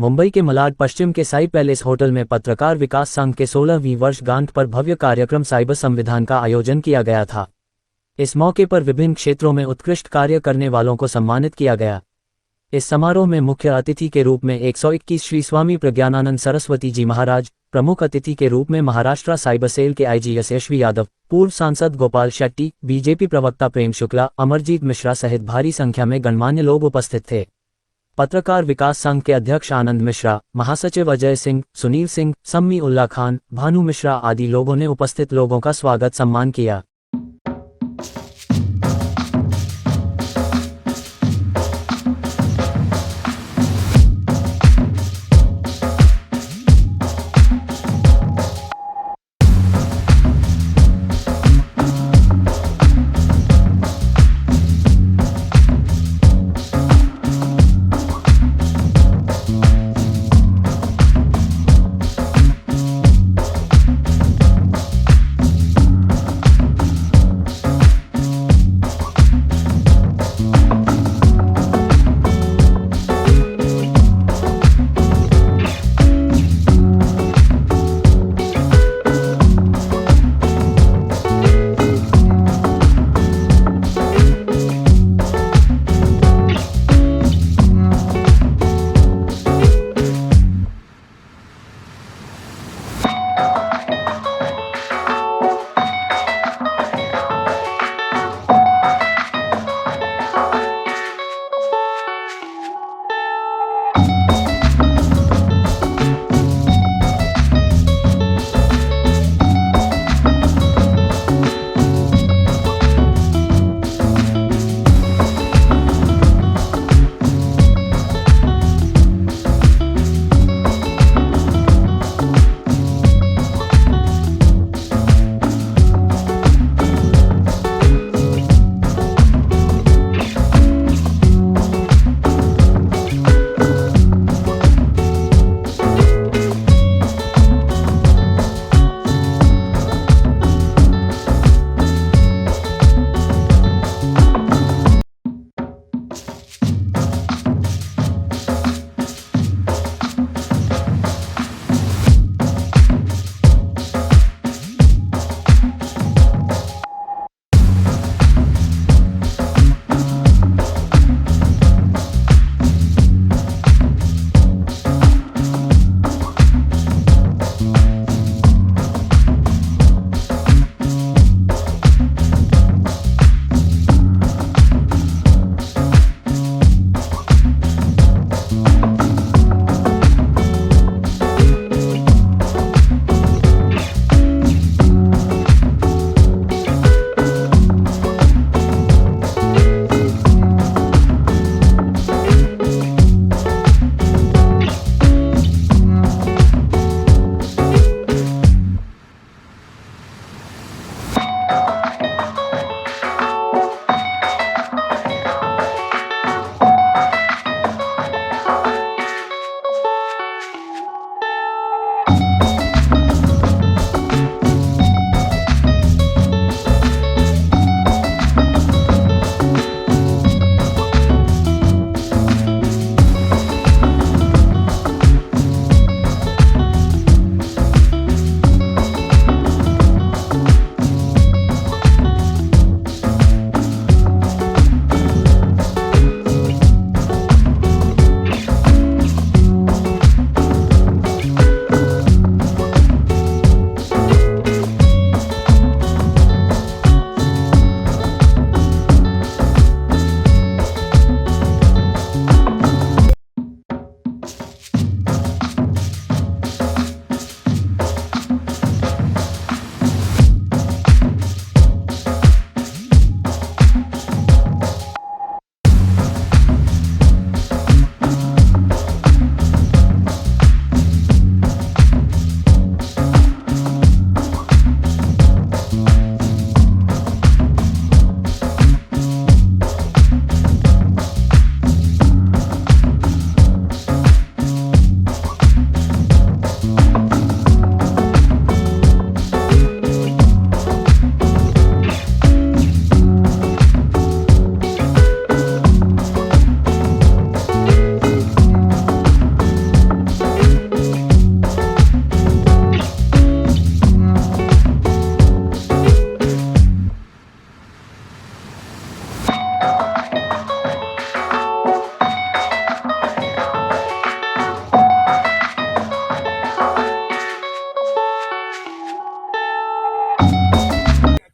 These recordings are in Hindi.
मुंबई के मलाड पश्चिम के साई पैलेस होटल में पत्रकार विकास संघ के 16वीं वर्षगांठ पर भव्य कार्यक्रम साइबर संविधान का आयोजन किया गया था। इस मौके पर विभिन्न क्षेत्रों में उत्कृष्ट कार्य करने वालों को सम्मानित किया गया। इस समारोह में मुख्य अतिथि के रूप में 121 श्री स्वामी प्रज्ञानानंद सरस्वती जी महाराज, प्रमुख अतिथि के रूप में महाराष्ट्र साइबर सेल के आईजी यशस्वी यादव, पूर्व सांसद गोपाल शेट्टी, बीजेपी प्रवक्ता प्रेम शुक्ला, अमरजीत मिश्रा सहित भारी संख्या में गणमान्य लोग उपस्थित थे। पत्रकार विकास संघ के अध्यक्ष आनंद मिश्रा, महासचिव अजय सिंह, सुनील सिंह, सम्मी उल्ला खान, भानु मिश्रा आदि लोगों ने उपस्थित लोगों का स्वागत सम्मान किया।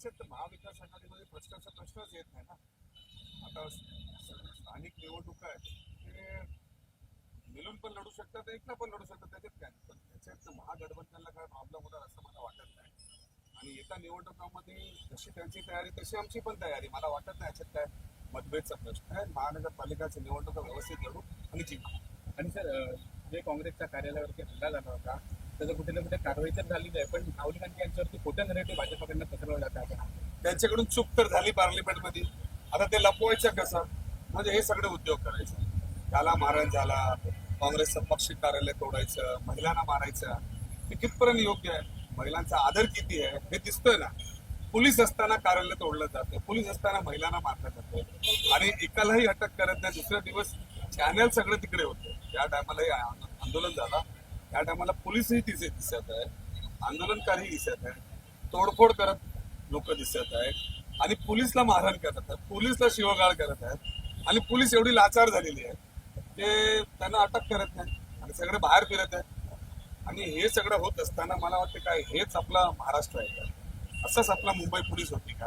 त्याच्यात महाविकास आघाडीमध्ये प्रश्नच येत नाही ना. आता स्थानिक निवडणुका आहेत ते मिळून पण लढू शकतात, एकला पण लढू शकतात, त्याच्यात काय. पण त्याच्यात महागठबंधनला काय प्रॉब्लेम होणार असं मला वाटत नाही. आणि येत्या निवडणुकांमध्ये जशी त्यांची तयारी तशी आमची पण तयारी. मला वाटत नाही याच्यात काय मतभेदचा प्रश्न आहे. महानगरपालिकाची निवडणुका व्यवस्थित लढू आणि जिंकू. आणि सर, जे काँग्रेसच्या कार्यालयावरती हल्ला झाला होता त्याचं कुठे ना कुठे कारवाई तर झालीच आहे, पण राहुल गांधी यांच्यावरती खोटं नरेटिव्ह भाजपकडनं पसरवलं जातं आपण. त्यांच्याकडून चूक तर झाली पार्लिमेंटमध्ये. आता ते लपवायचं कसं? म्हणजे हे सगळे उद्योग करायचे. त्याला मारण झाला, काँग्रेसचं पक्ष कार्यालय तोडायचं, महिलांना मारायचं, हे कितपर्यंत योग्य आहे? महिलांचा आदर किती आहे हे दिसतोय ना. पोलीस असताना कार्यालय तोडलं जातं, पोलीस असताना महिलांना मारलं जातं आणि एकालाही अटक करत नाही. दुसऱ्या दिवस चॅनल सगळं तिकडे होतं. त्या टायमालाही आंदोलन झाला, त्या टायमाला पोलीसही तिथे दिसत आहे, आंदोलनकारी दिसत आहे, तोडफोड करत लोक दिसत आहेत आणि पोलीसला मारहाण करत आहेत, पोलीसला शिवगाळ करत आहेत आणि पोलीस एवढी लाचार झालेली आहे ते त्यांना अटक करत नाही आणि सगळे बाहेर फिरत आहेत. आणि हे सगळं होत असताना मला वाटतं काय हेच आपला महाराष्ट्र आहे का? असंच आपला मुंबई पोलीस होती का?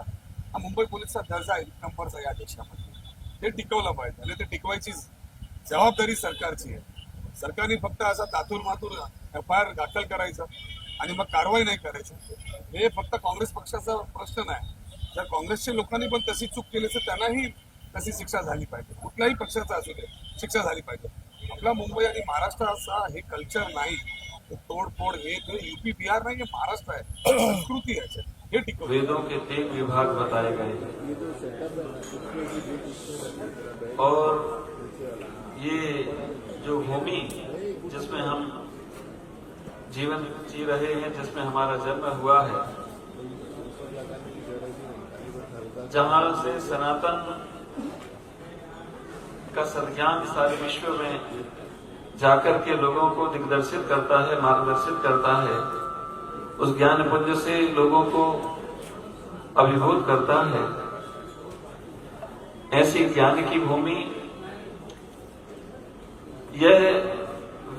हा मुंबई पोलीसचा दर्जा एक नंबरचा या देशामध्ये, ते टिकवलं पाहिजे आणि ते टिकवायची जबाबदारी सरकारची आहे. सरकारने फक्त असा तातूर मातूर FIR दाखल करायचं आणि मग कारवाई नाही करायची, हे फक्त काँग्रेस पक्षाचा प्रश्न नाही. जर काँग्रेसच्या लोकांनी पण तशी चूक केली तर त्यांनाही तशी शिक्षा झाली पाहिजे. कुठल्याही पक्षाचा असू दे, शिक्षा झाली पाहिजे. आपला मुंबई आणि महाराष्ट्राचा हे कल्चर नाही. तोडफोड हे UP बिहार नाही, हे महाराष्ट्र आहे, संस्कृती आहे, हे टिकव. वेदों के 3 विभाग बताए गए और ये जो भूमि जिसमें हम जीवन जी रहे हैं, जिसमें हमारा जन्म हुआ है, जहां से सनातन का सद्ज्ञान सारे विश्व में जाकर के लोगों को दिग्दर्शित करता है, मार्गदर्शित करता है, उस ज्ञान पुंज से लोगों को अभिभूत करता है, ऐसी ज्ञान की भूमि यह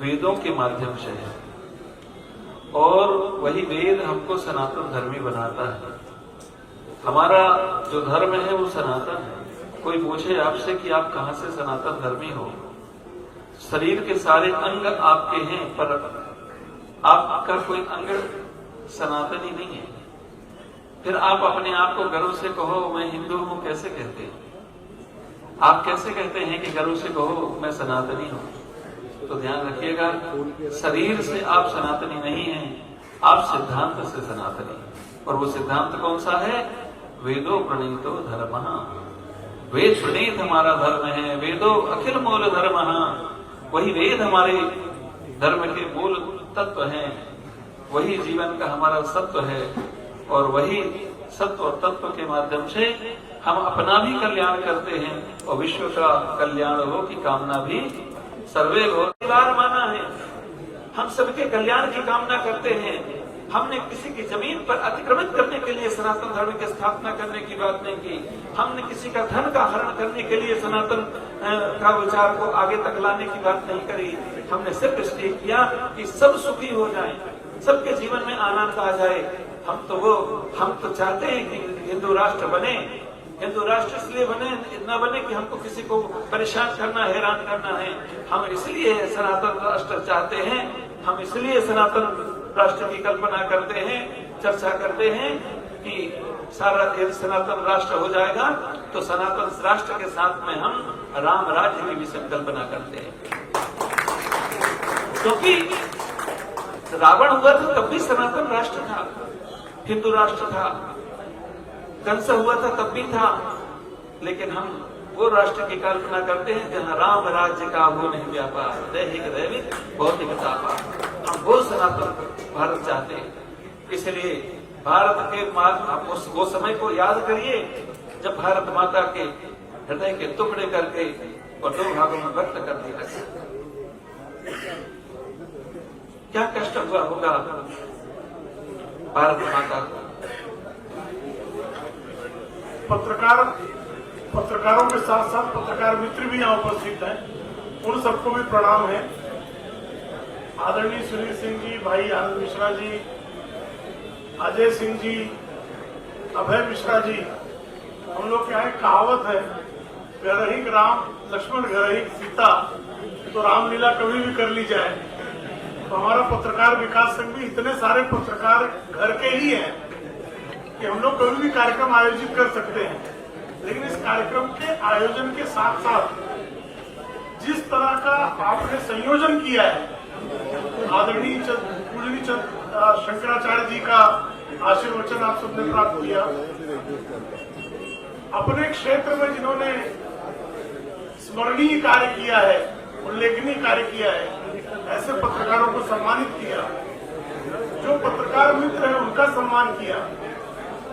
वेदों के माध्यम से है और वही वेद हमको सनातन धर्मी बनाता है। हमारा जो धर्म है वो सनातन है। कोई पूछे आपसे कि आप कहां से सनातन धर्मी हो, शरीर के सारे अंग आपके हैं पर आपका कोई अंग सनातनी नहीं है। फिर आप अपने आप को गर्व से कहो मैं हिंदू हूं, कैसे कहते हैं? आप कैसे कहते हैं कि गर्व से कहो मैं सनातनी हूं? तो ध्यान रखिएगा, शरीर से आप सनातनी नहीं हैं, आप सिद्धांत से सनातनी। और वो सिद्धांत कौन सा है? वेदो प्रणीतो धर्म। वेद प्रणीत हमारा धर्म है। वेदो अखिल मूल धर्म। वही वेद हमारे धर्म के मूल तत्व हैं, वही जीवन का हमारा सत्व है और वही सत्व और तत्व के माध्यम से हम अपना भी कल्याण करते हैं और विश्व का कल्याण हो की कामना भी सर्वे हो। परिवार माना है, हम सबके कल्याण की कामना करते हैं। हमने किसी की जमीन पर अतिक्रमित करने के लिए सनातन धर्म की स्थापना करने की बात नहीं की। हमने किसी का धन का हरण करने के लिए सनातन का विचार को आगे तक लाने की बात नहीं करी। हमने सिर्फ इसलिए किया कि सब सुखी हो जाएं, सबके जीवन में आनंद आ जाए। हम तो चाहते हैं कि हिंदू राष्ट्र बने। हिंदू राष्ट्र इसलिए न बने कि हमको किसी को परेशान करना, हैरान करना है। हम इसलिए सनातन राष्ट्र चाहते हैं, हम इसलिए सनातन राष्ट्र की कल्पना करते हैं, चर्चा करते हैं कि सारा यदि सनातन राष्ट्र हो जाएगा तो सनातन राष्ट्र के साथ में हम राम राज्य की भी संकल्पना करते हैं। क्योंकि रावण हुआ था तब भी सनातन राष्ट्र था, हिंदू राष्ट्र था। कंस हुआ था तब भी था, लेकिन हम वो राष्ट्र की कल्पना करते हैं जहां राम राज्य का हो नहीं व्यापार, दैहिक दैविक भौतिक तापा। हम वो सनातन भारत चाहते हैं। इसलिए भारत के आप वो समय को याद करिए जब भारत माता के हृदय के टुकड़े करके और 2 भागों में व्यक्त कर दिया गया। क्या कष्ट हुआ होगा भारत माता को। पत्रकारों के साथ साथ पत्रकार मित्र भी यहाँ उपस्थित हैं, उन सबको भी प्रणाम है। आदरणीय सुनील सिंह जी, भाई आनंद मिश्रा जी, अजय सिंह जी, अभय मिश्रा जी, हम लोग के यहाँ एक कहावत है, घर ही राम लक्ष्मण घर ही सीता, तो रामलीला कभी भी कर ली जाए। तो हमारा पत्रकार विकास संघ भी इतने सारे पत्रकार घर के ही हैं कि हम लोग कभी भी कार्यक्रम आयोजित कर सकते हैं। लेकिन इस कार्यक्रम के आयोजन के साथ साथ जिस तरह का आपने संयोजन किया है, आदरणीय पूजनीय शंकराचार्य जी का आशीर्वचन आप सबने प्राप्त किया। अपने क्षेत्र में जिन्होंने स्मरणीय कार्य किया है, उल्लेखनीय कार्य किया है, ऐसे पत्रकारों को सम्मानित किया। जो पत्रकार मित्र है उनका सम्मान किया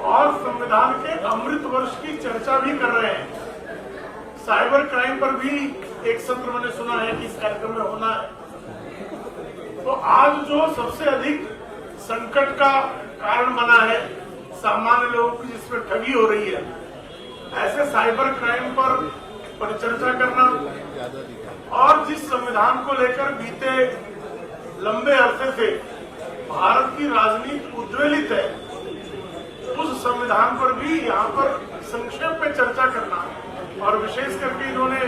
और संविधान के अमृत वर्ष की चर्चा भी कर रहे हैं। साइबर क्राइम पर भी एक सत्र मैंने सुना है कि इस कार्यक्रम में होना है। तो आज जो सबसे अधिक संकट का कारण बना है सामान्य लोगों की, जिसमें ठगी हो रही है, ऐसे साइबर क्राइम पर परिचर्चा करना और जिस संविधान को लेकर बीते लंबे अरसे से भारत की राजनीति उद्वेलित है, उस संविधान पर भी यहाँ पर संक्षेप में चर्चा करना, और विशेष करके इन्होंने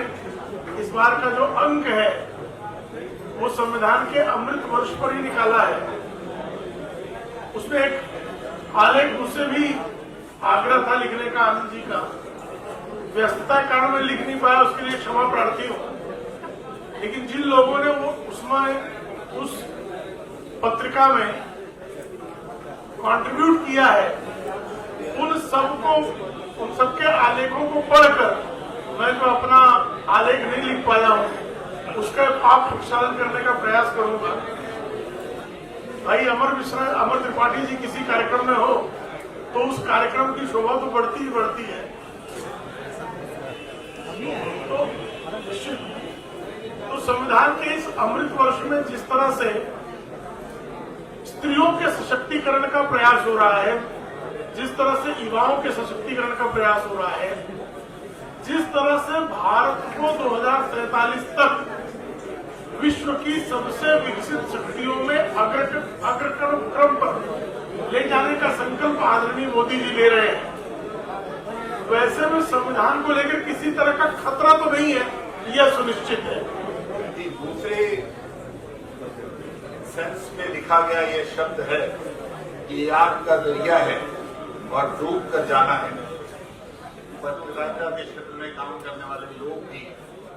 इस बार का जो अंक है वो संविधान के अमृत वर्ष पर ही निकाला है। उसमें एक आलेख मुझसे भी आग्रह था लिखने का, आनंद जी का, व्यस्तता के कारण में लिख नहीं पाया, उसके लिए क्षमा प्रार्थी हूँ। लेकिन जिन लोगों ने वो उसमें उस पत्रिका में कंट्रीब्यूट किया है, उन सबके आलेखों को पढ़कर मैं जो अपना आलेख नहीं लिख पाया हूँ, उसका पाप प्रक्षालन करने का प्रयास करूंगा। भाई अमर त्रिपाठी जी किसी कार्यक्रम में हो तो उस कार्यक्रम की शोभा तो बढ़ती ही बढ़ती है। तो संविधान के इस अमृत वर्ष में जिस तरह से स्त्रियों के सशक्तिकरण का प्रयास हो रहा है, जिस तरह से युवाओं के सशक्तिकरण का प्रयास हो रहा है, जिस तरह से भारत को 2047 तक विश्व की सबसे विकसित शक्तियों में अग्रक्रम पर ले जाने का संकल्प आदरणीय मोदी जी ले रहे हैं, वैसे में संविधान को लेकर किसी तरह का खतरा तो नहीं है, यह सुनिश्चित है। दूसरे सेंस में लिखा गया ये शब्द है कि आग का दरिया है और डूब कर जाना है। पत्रकारिता के क्षेत्र में काम करने वाले लोग भी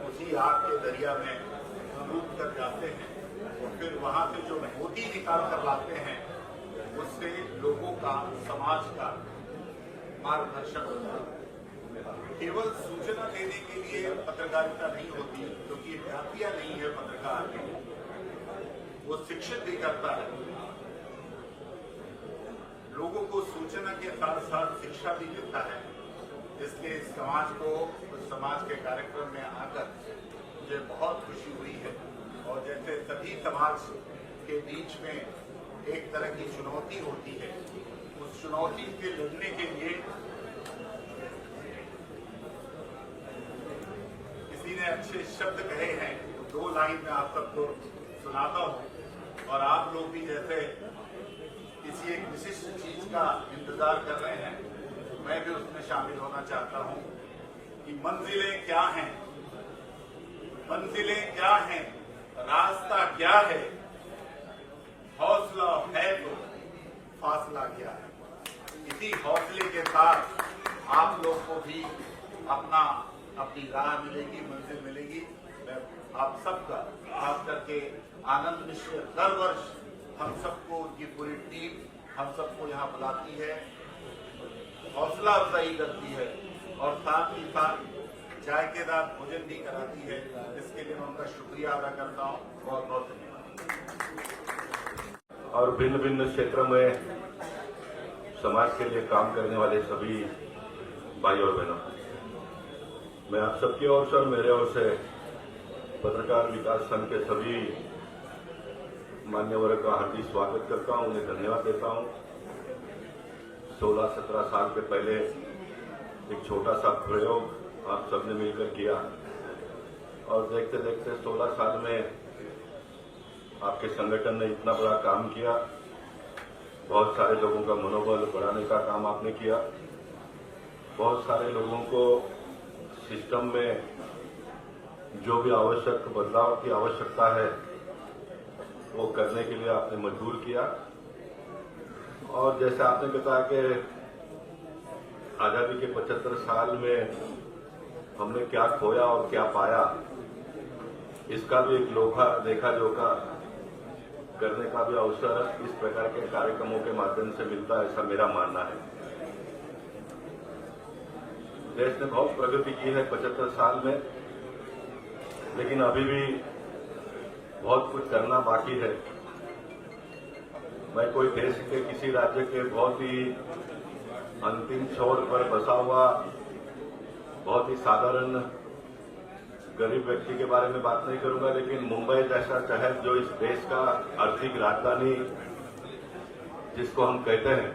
उसी आग के दरिया में डूब कर जाते हैं और फिर वहां से जो मोती निकाल कर लाते हैं उससे लोगों का, समाज का मार्गदर्शन होता है। केवल सूचना देने के लिए पत्रकारिता नहीं होती, क्योंकि ये जातियां नहीं है पत्रकार, वो शिक्षित भी करता है, लोगों को सूचना के साथ साथ शिक्षा भी देता है। इसलिए समाज के कार्यक्रम में आकर मुझे बहुत खुशी हुई है। और जैसे सभी समाज के बीच में एक तरह की चुनौती होती है, उस चुनौती से लड़ने के लिए किसी ने अच्छे शब्द कहे हैं, तो 2 लाइन में आप सबको सुनाता हूं। और आप लोग भी जैसे किसी एक विशिष्ट चीज का इंतजार कर रहे हैं, मैं भी उसमें शामिल होना चाहता हूं कि मंजिलें क्या हैं, मंजिलें क्या हैं, रास्ता क्या है, हौसला है तो फासला क्या है। इसी हौसले के साथ आप लोग को भी अपनी राह मिलेगी, मंजिल मिलेगी। मैं आप सबका, खास करके आनंद मिश्र हर वर्ष हम सबको, उनकी पूरी टीम हम सबको यहाँ बुलाती है, हौसला अफजाई करती है और साथ ही साथ जायकेदार भोजन भी कराती है। इसके लिए मैं उनका शुक्रिया अदा करता हूँ। बहुत बहुत धन्यवाद। और भिन्न भिन्न क्षेत्रों में समाज के लिए काम करने वाले सभी भाई और बहनों, मैं आप सबकी ओर से और मेरे ओर से पत्रकार विकास संघ के सभी मान्यवरों का हार्दिक स्वागत करता हूं, उन्हें धन्यवाद देता हूं। 16-17 साल के पहले एक छोटा सा प्रयोग आप सबने मिलकर किया और देखते देखते 16 साल में आपके संगठन ने इतना बड़ा काम किया बहुत सारे लोगों का मनोबल बढ़ाने का काम आपने किया। बहुत सारे लोगों को सिस्टम में जो भी आवश्यक बदलाव की आवश्यकता है वो करने के लिए आपने मजबूर किया। और जैसे आपने बताया कि आजादी के 75 साल में हमने क्या खोया और क्या पाया, इसका भी एक लेखा जोखा करने का भी अवसर इस प्रकार के कार्यक्रमों के माध्यम से मिलता है, ऐसा मेरा मानना है। देश ने बहुत प्रगति की है 75 साल में, लेकिन अभी भी बहुत कुछ करना बाकी है। मैं कोई देश के किसी राज्य के बहुत ही अंतिम छोर पर बसा हुआ बहुत ही साधारण गरीब व्यक्ति के बारे में बात नहीं करूंगा, लेकिन मुंबई जैसा शहर जो इस देश का आर्थिक राजधानी जिसको हम कहते हैं,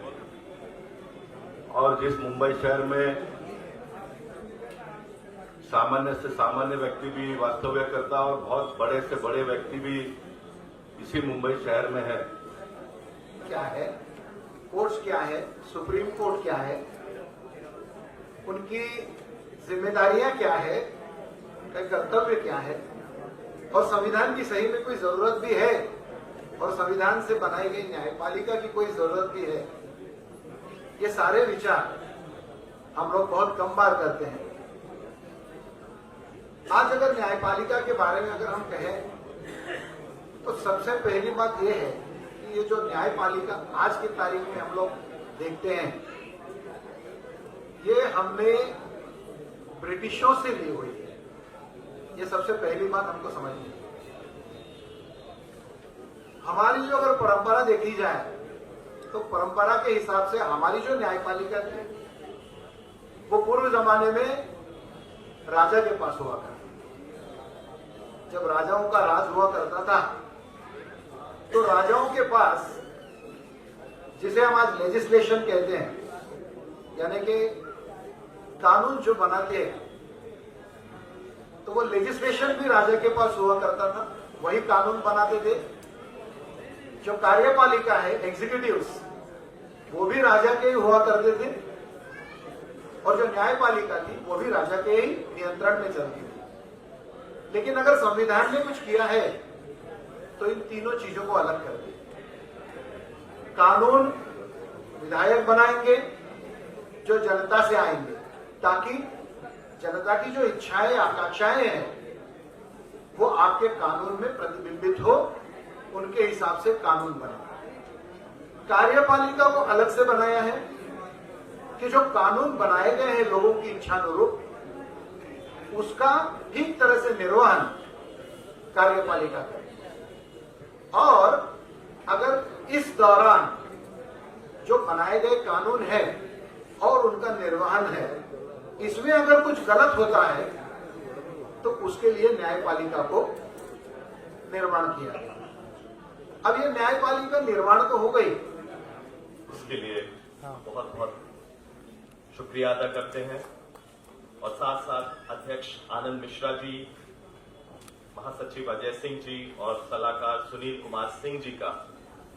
और जिस मुंबई शहर में सामान्य से सामान्य व्यक्ति भी वास्तव्य करता और बहुत बड़े से बड़े व्यक्ति भी इसी मुंबई शहर में है। क्या है, कोर्ट्स क्या है, सुप्रीम कोर्ट क्या है, उनकी जिम्मेदारियां क्या है, उनका कर्तव्य क्या है, और संविधान की सही में कोई जरूरत भी है, और संविधान से बनाई गई न्यायपालिका की कोई जरूरत भी है। ये सारे विचार हम लोग बहुत कम बार करते हैं। आज अगर न्यायपालिका के बारे में अगर हम कहें तो सबसे पहली बात यह है कि ये जो न्यायपालिका आज की तारीख में हम लोग देखते हैं, ये हमने ब्रिटिशों से ली हुई है। ये सबसे पहली बात हमको समझनी है। हमारी जो अगर परंपरा देखी जाए तो परंपरा के हिसाब से हमारी जो न्यायपालिका थी वो पूर्व जमाने में राजा के पास हुआ करती। जब राजाओं का राज हुआ करता था तो राजाओं के पास, जिसे हम आज लेजिस्लेशन कहते हैं, यानी कि कानून जो बनाते हैं, तो वो लेजिस्लेशन भी राजा के पास हुआ करता था, वही कानून बनाते थे। जो कार्यपालिका है, एग्जीक्यूटिव्स, वो भी राजा के ही हुआ करते थे, और जो न्यायपालिका थी वो भी राजा के ही नियंत्रण में चलती थी। लेकिन अगर संविधान ने कुछ किया है तो इन तीनों चीजों को अलग कर दिया। कानून विधायक बनाएंगे जो जनता से आएंगे, ताकि जनता की जो इच्छाएं आकांक्षाएं हैं वो आपके कानून में प्रतिबिंबित हो, उनके हिसाब से कानून बने। कार्यपालिका को अलग से बनाया है कि जो कानून बनाए गए हैं लोगों की इच्छानुरूप, उसका ठीक तरह से निर्वहन कार्यपालिका करे। और अगर इस दौरान जो बनाए गए कानून है और उनका निर्वहन है, इसमें अगर कुछ गलत होता है तो उसके लिए न्यायपालिका को निर्माण किया गया। अब ये न्यायपालिका निर्माण तो हो गई, उसके लिए बहुत बहुत शुक्रिया अदा करते हैं, और साथ साथ अध्यक्ष आनंद मिश्रा जी, महासचिव अजय सिंह जी और सलाहकार सुनील कुमार सिंह जी का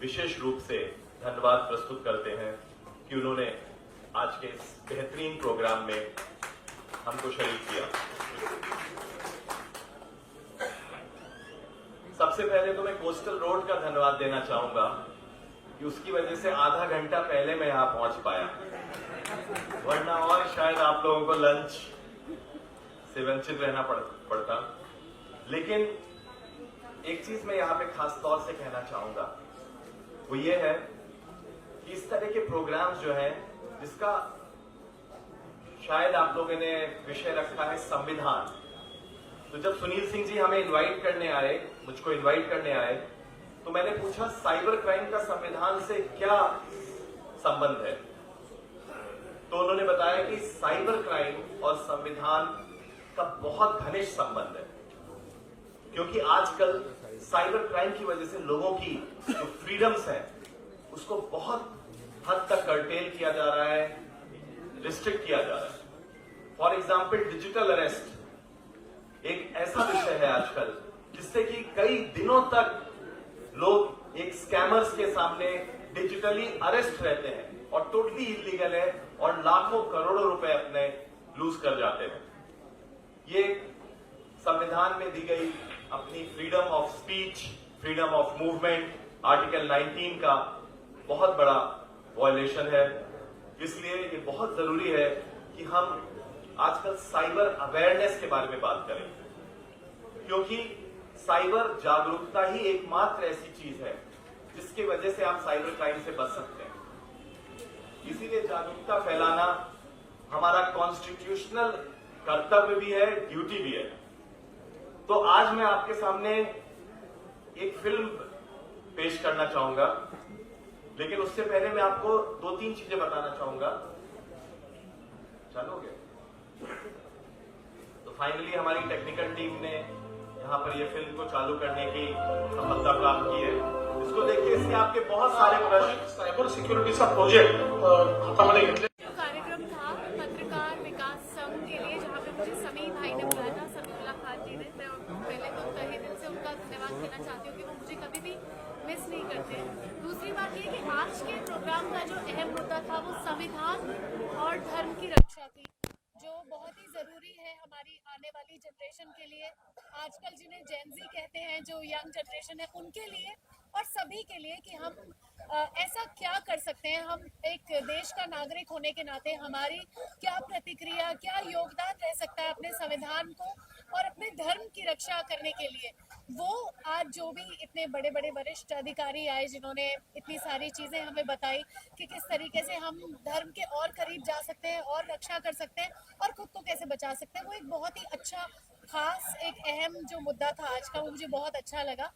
विशेष रूप से धन्यवाद प्रस्तुत करते हैं कि उन्होंने आज के इस बेहतरीन प्रोग्राम में हमको शरीक किया। सबसे पहले तो मैं कोस्टल रोड का धन्यवाद देना चाहूंगा कि उसकी वजह से आधा घंटा पहले मैं यहां पहुंच पाया, वरना और शायद आप लोगों को लंच से वंचित रहना पड़ता। लेकिन एक चीज मैं यहां पे खास तौर से कहना चाहूंगा, वो ये है कि इस तरह के प्रोग्राम्स जो हैं, जिसका शायद आप लोगों ने विषय रखा है संविधान, तो जब सुनील सिंह जी हमें इनवाइट करने आए, मुझको इनवाइट करने आए, तो मैंने पूछा साइबर क्राइम का संविधान से क्या संबंध है। तो उन्होंने बताया कि साइबर क्राइम और संविधान का बहुत घनिष्ठ संबंध है, क्योंकि आजकल साइबर क्राइम की वजह से लोगों की जो फ्रीडम्स हैं उसको बहुत हद तक कर्टेल किया जा रहा है, रिस्ट्रिक्ट किया जा रहा है। फॉर एग्जाम्पल, डिजिटल अरेस्ट एक ऐसा विषय है आजकल जिससे कि कई दिनों तक लोग एक स्कैमर्स के सामने डिजिटली अरेस्ट रहते हैं और टोटली इलीगल है और लाखों करोड़ों रुपए अपने लूज कर जाते हैं। ये संविधान में दी गई अपनी freedom of speech, freedom of movement, article 19 का बहुत बड़ा वायलेशन है। इसलिए ये बहुत जरूरी है कि हम आजकल साइबर अवेयरनेस के बारे में बात करें, क्योंकि साइबर जागरूकता ही एकमात्र ऐसी चीज है जिसकी वजह से आप साइबर क्राइम से बच सकते हैं। इसीलिए जागरूकता फैलाना हमारा कॉन्स्टिट्यूशनल कर्तव्य भी है, ड्यूटी भी है। तो आज मैं आपके सामने एक फिल्म पेश करना चाहूंगा, लेकिन उससे पहले मैं आपको 2-3 चीजें बताना चाहूंगा। चलोगे? तो फाइनली हमारी टेक्निकल टीम ने यहाँ पर ये फिल्म को चालू करने की सफलता प्राप्त की है। इसको देखिए, इससे आपके बहुत सारे प्रश्न सायबर सिक्युरिटीचा प्रोजेक्ट हातामध्ये घेतले। कार्यक्रम था पत्रकार विकास संघ के लिए, जहाँ पे मुझे समी भाई ने बुलाया था, समीउल्लाह खान जी ने। मैं पहले तो तहे दिल से उनका धन्यवाद कहना चाहती हूँ कि वो मुझे कभी भी मिस नहीं करते। दूसरी बात ये कि आज के प्रोग्राम का जो अहम मुद्दा था वो संविधान और धर्म की रक्षा थी, जो बहुत ही ज़रूरी है हमारी आने वाली जनरेशन के लिए। आजकल जिन्हें जेनजी कहते हैं, जो यंग जनरेशन है, उनके लिए और सभी के लिए कि हम ऐसा क्या कर सकते हैं, हम एक देश का नागरिक होने के नाते हमारी क्या प्रतिक्रिया, क्या योगदान रह सकता है अपने संविधान को और अपने धर्म की रक्षा करने के लिए। वो आज जो भी इतने बड़े बड़े वरिष्ठ अधिकारी आए, जिन्होंने इतनी सारी चीज़ें हमें बताई कि किस तरीके से हम धर्म के और करीब जा सकते हैं और रक्षा कर सकते हैं और खुद को कैसे बचा सकते हैं, वो एक बहुत ही अच्छा, खास, एक अहम जो मुद्दा था आज का, वो मुझे बहुत अच्छा लगा।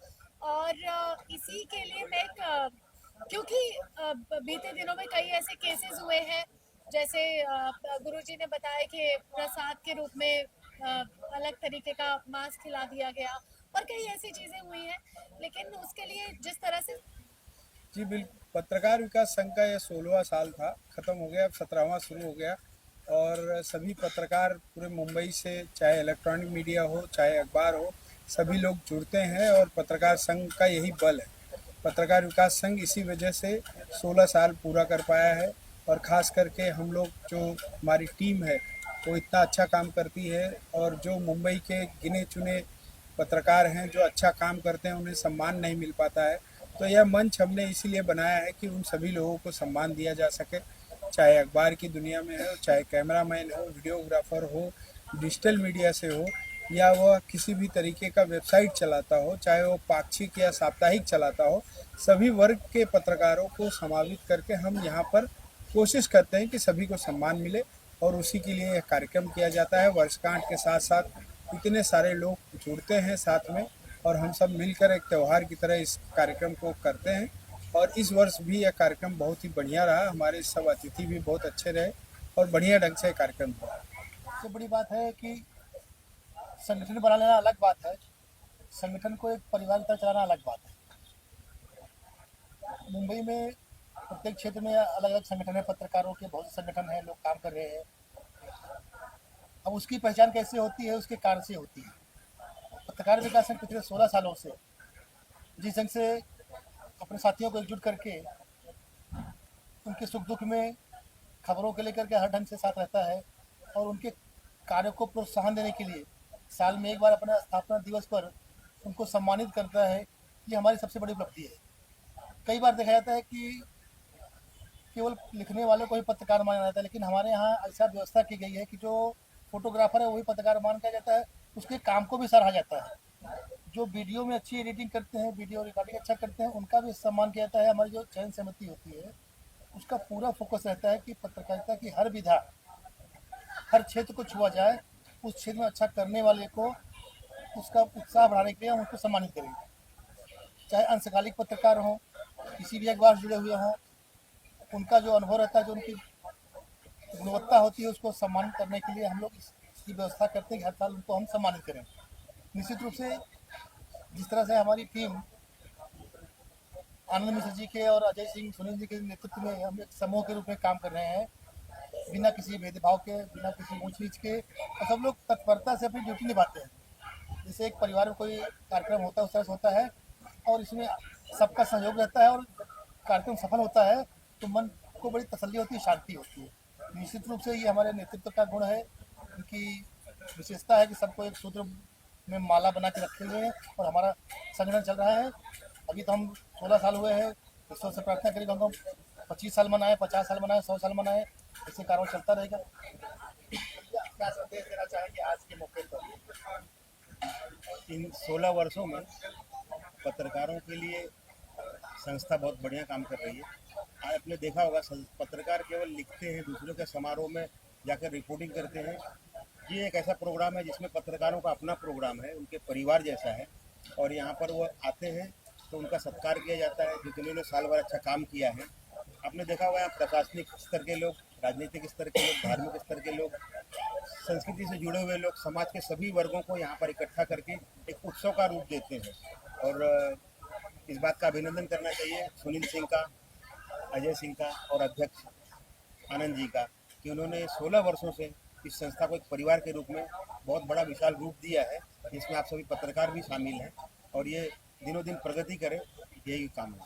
और इसी के लिए मैं क्योंकि बीते दिनों में कई ऐसे केसेस हुए हैं, जैसे गुरुजी ने बताया कि प्रसाद के रूप में अलग तरीके का मांस खिला दिया गया और कई ऐसी चीज़ें हुई हैं, लेकिन उसके लिए जिस तरह से जी बिल्कुल, पत्रकार विकास संघ का यह 16वां साल था, ख़त्म हो गया, अब 17वां शुरू हो गया। और सभी पत्रकार पूरे मुंबई से, चाहे इलेक्ट्रॉनिक मीडिया हो चाहे अखबार हो, सभी लोग जुड़ते हैं और पत्रकार संघ का यही बल है। पत्रकार विकास संघ इसी वजह से 16 साल पूरा कर पाया है। और ख़ास करके हम लोग, जो हमारी टीम है, वो इतना अच्छा काम करती है और जो मुंबई के गिने चुने पत्रकार हैं जो अच्छा काम करते हैं, उन्हें सम्मान नहीं मिल पाता है। तो यह मंच हमने इसीलिए बनाया है कि उन सभी लोगों को सम्मान दिया जा सके, चाहे अखबार की दुनिया में हो, चाहे कैमरामैन हो, वीडियोग्राफर हो, डिजिटल मीडिया से हो, या वह किसी भी तरीके का वेबसाइट चलाता हो, चाहे वो पाक्षिक या साप्ताहिक चलाता हो, सभी वर्ग के पत्रकारों को समावित करके हम यहाँ पर कोशिश करते हैं कि सभी को सम्मान मिले। और उसी के लिए यह कार्यक्रम किया जाता है। वर्षगांठ के साथ साथ इतने सारे लोग जुड़ते हैं साथ में और हम सब मिलकर एक त्यौहार की तरह इस कार्यक्रम को करते हैं। और इस वर्ष भी यह कार्यक्रम बहुत ही बढ़िया रहा, हमारे सब अतिथि भी बहुत अच्छे रहे और बढ़िया ढंग से कार्यक्रम हुआ। सबसे बड़ी बात है कि संगठन बना लेना अलग बात है, संगठन को एक परिवार की तरह चलाना अलग बात है। मुंबई में प्रत्येक क्षेत्र में अलग अलग संगठन है, पत्रकारों के बहुत से संगठन हैं, लोग काम कर रहे हैं। अब उसकी पहचान कैसे होती है, उसके कारण से होती है। पत्रकार विकास संघ पिछले 16 सालों से जिस ढंग से अपने साथियों को एकजुट करके उनके सुख दुख में खबरों के लेकर के हर ढंग से साथ रहता है और उनके कार्यों को प्रोत्साहन देने के लिए साल में एक बार अपना स्थापना दिवस पर उनको सम्मानित करता है, ये हमारी सबसे बड़ी उपलब्धि है। कई बार देखा जाता है कि केवल लिखने वाले को ही पत्रकार माना जाता है, लेकिन हमारे यहाँ ऐसा व्यवस्था की गई है कि जो फोटोग्राफर है वही पत्रकार मान किया जाता है, उसके काम को भी सराहा जाता है। जो वीडियो में अच्छी एडिटिंग करते हैं, वीडियो रिकॉर्डिंग अच्छा करते हैं, उनका भी सम्मान किया जाता है। हमारी जो चयन समिति होती है उसका पूरा फोकस रहता है कि पत्रकारिता की हर विधा, हर क्षेत्र को छुआ जाए, उस क्षेत्र में अच्छा करने वाले को उसका उत्साह बढ़ाने के लिए हम उसको सम्मानित करेंगे। चाहे अंशकालिक पत्रकार हों, किसी भी अखबार से जुड़े हुए हों, उनका जो अनुभव रहता है, जो उनकी गुणवत्ता होती है, उसको सम्मानित करने के लिए हम लोग इसकी व्यवस्था करते हैं कि हर साल उनको हम सम्मानित करें। निश्चित रूप से जिस तरह से हमारी टीम आनंद मिश्र जी के और अजय सिंह सुनील जी के नेतृत्व में हम एक समूह के रूप में काम कर रहे हैं, बिना किसी भेदभाव के, बिना किसी ऊंच नीच के, और सब लोग तत्परता से अपनी ड्यूटी निभाते हैं। जैसे एक परिवार में कोई कार्यक्रम होता है उस तरह से होता है और इसमें सबका सहयोग रहता है और कार्यक्रम सफल होता है तो मन को बड़ी तसल्ली होती है, शांति होती है। निश्चित रूप से ये हमारे नेतृत्व का गुण है, उनकी विशेषता है कि सबको एक सूत्र में माला बना के रखे हुए हैं और हमारा संगठन चल रहा है। अभी तो हम 16 साल हुए हैं, ईश्वर से प्रार्थना करेंगे हम 25 साल मनाए, 50 साल मनाए, 100 साल मनाए, इससे कार्य चलता रहेगा। क्या संदेश देना चाहेंगे आज के मौके पर? इन 16 वर्षों में पत्रकारों के लिए संस्था बहुत बढ़िया काम कर रही है। आपने देखा होगा पत्रकार केवल लिखते हैं, दूसरों के समारोह में जाकर रिपोर्टिंग करते हैं। ये एक ऐसा प्रोग्राम है जिसमें पत्रकारों का अपना प्रोग्राम है, उनके परिवार जैसा है, और यहाँ पर वो आते हैं तो उनका सत्कार किया जाता है क्योंकि उन्होंने साल भर अच्छा काम किया है। आपने देखा होगा प्रशासनिक स्तर के लोग, राजनीतिक स्तर के लोग, धार्मिक स्तर के लोग, संस्कृति से जुड़े हुए लोग, समाज के सभी वर्गों को यहाँ पर इकट्ठा करके एक उत्सव का रूप देते हैं। और इस बात का अभिनंदन करना चाहिए सुनील सिंह का, अजय सिंह का और अध्यक्ष आनंद जी का कि उन्होंने 16 वर्षों से इस संस्था को एक परिवार के रूप में बहुत बड़ा विशाल रूप दिया है, जिसमें आप सभी पत्रकार भी शामिल हैं और ये दिनों दिन प्रगति करे, यही काम है।